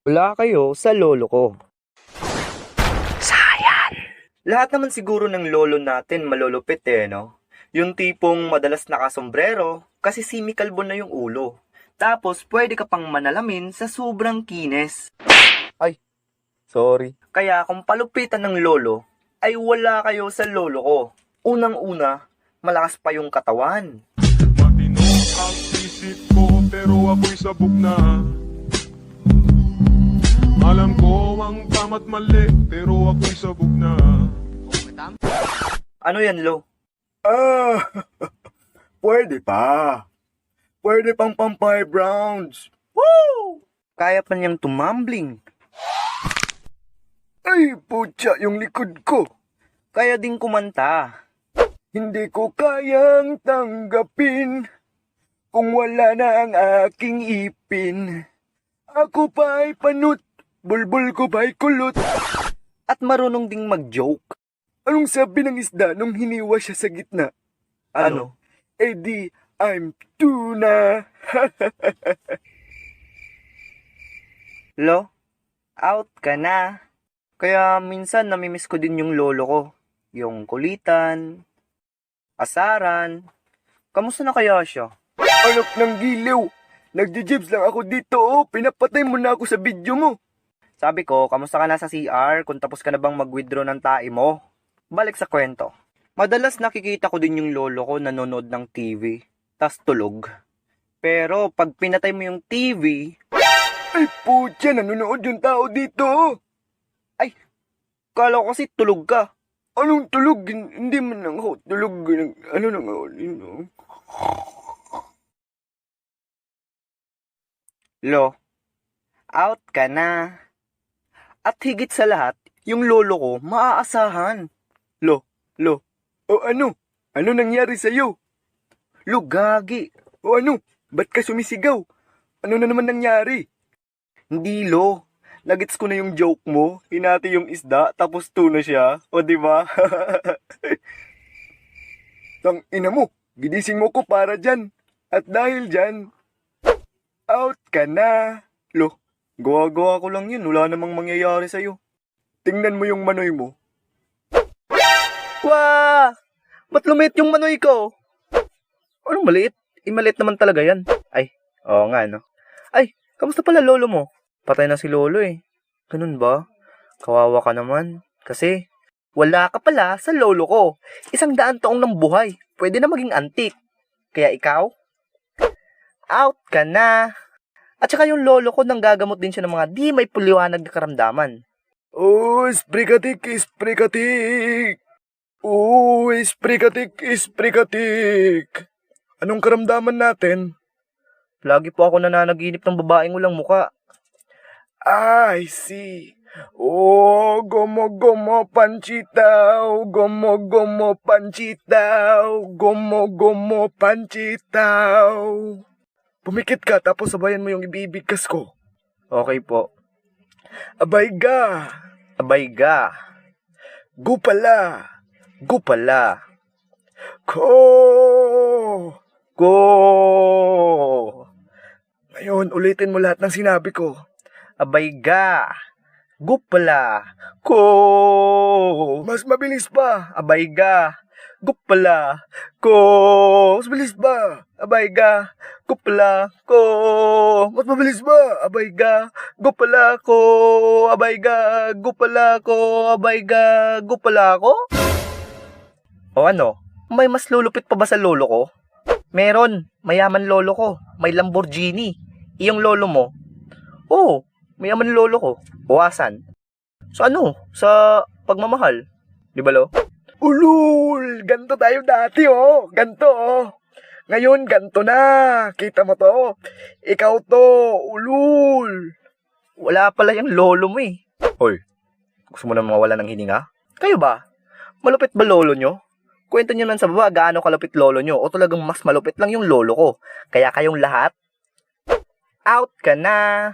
Wala kayo sa lolo ko. Sayan! Lahat naman siguro ng lolo natin malulupit no? Yung tipong madalas nakasombrero kasi simikalbo na yung ulo. Tapos pwede ka pang manalamin sa sobrang kines. Ay, sorry. Kaya kung palupitan ng lolo, ay wala kayo sa lolo ko. Unang-una, malakas pa yung katawan. Matino ang isip ko pero ako'y sabog na. Alam ko ang tama't mali pero ako'y sabog na. Ano yan, Lo? Pwede pa. Pwede pang 5 rounds. Woo! Kaya pa niyang tumambling. Ay, putya yung likod ko. Kaya din kumanta. Hindi ko kayang tanggapin kung wala na ang aking ipin. Ako pa'y panut, bulbul ko pa'y kulot. At marunong ding mag-joke. Anong sabi ng isda nung hiniwa siya sa gitna? Ano? Eh di, I'm tuna. Lo, out ka na. Kaya minsan namimiss ko din yung lolo ko. Yung kulitan, asaran. Kamusta na kaya siya? Anak ng giliw. Nagdi-jibs lang ako dito Pinapatay mo na ako sa video mo. Sabi ko, kamusta ka na sa CR? Kung tapos ka na bang mag-withdraw ng tae mo? Balik sa kwento. Madalas nakikita ko din yung lolo ko nanonood ng TV, tas tulog. Pero pag pinatay mo yung TV, Ay, putya, nanonood yung tao dito. kala ko kasi tulog ka. Anong tulog? Hindi man lang ako tulog. Ano nang ako? Lo, out ka na. At higit sa lahat, yung lolo ko maaasahan. Lo. O ano? Ano nangyari sa'yo? Lo, gagi. O ano? Ba't ka sumisigaw? Ano na naman nangyari? Hindi, Lo. Nagets ko na yung joke mo. Hinati yung isda, tapos tuna siya. O, di ba? Tang ina mo, ginising mo ko para dyan. At dahil dyan, out ka na. Lo, gawa-gawa ko lang yun. Wala namang mangyayari sa'yo. Tingnan mo yung manoy mo. Wah! Ba't lumit yung manoy ko? Anong maliit? Maliit naman talaga yan. Ay, oo nga, no? Ay, kamusta pala lolo mo? Patay na si lolo Ganun ba? Kawawa ka naman. Kasi, wala ka pala sa lolo ko. 100 taong ng buhay. Pwede na maging antik. Kaya ikaw, out ka na. At saka yung lolo ko nang gagamot din siya ng mga di may puliwanag na karamdaman. Oh, isprikatik. Oh, isprikatik. Anong karamdaman natin? Lagi po ako nananaginip ng babaeng walang muka. I see. Oh, gomo panchitaw, gomo panchitaw, gomo panchitaw. Pumikit ka tapos sabayan mo yung ibibigkas ko. Okay po. Abay ga, Abay ga. gupala, Gupala. ko. Go! Ngayon, ulitin mo lahat ng sinabi ko. Abay ga. Gupala. Ko! Mas mabilis pa. Abay ga. Gupala. Ko! Mas bilis ba? Abay ga, Gupala. Ko! mas mabilis ba? Abay ga. Gupala ko. Abay ga. Gupala ko. Abay ga. Gupala ko? O ano? May mas lulupit pa ba sa lolo ko? Meron. Mayaman lolo ko. May Lamborghini. Iyong lolo mo? Oo. Mayaman lolo ko. Buwasan. Sa ano? Sa pagmamahal. Di ba, Lo? Ulul, ganto tayo dati ganto Ngayon, ganto na. Kita mo to. Ikaw to, ulul. Wala pala yung lolo mo Hoy, gusto mo na mawala ng hininga? Kayo ba? Malupit ba lolo nyo? Kwento nyo man sa baba gaano kalupit lolo nyo o talagang mas malupit lang yung lolo ko. Kaya kayong lahat, out ka na!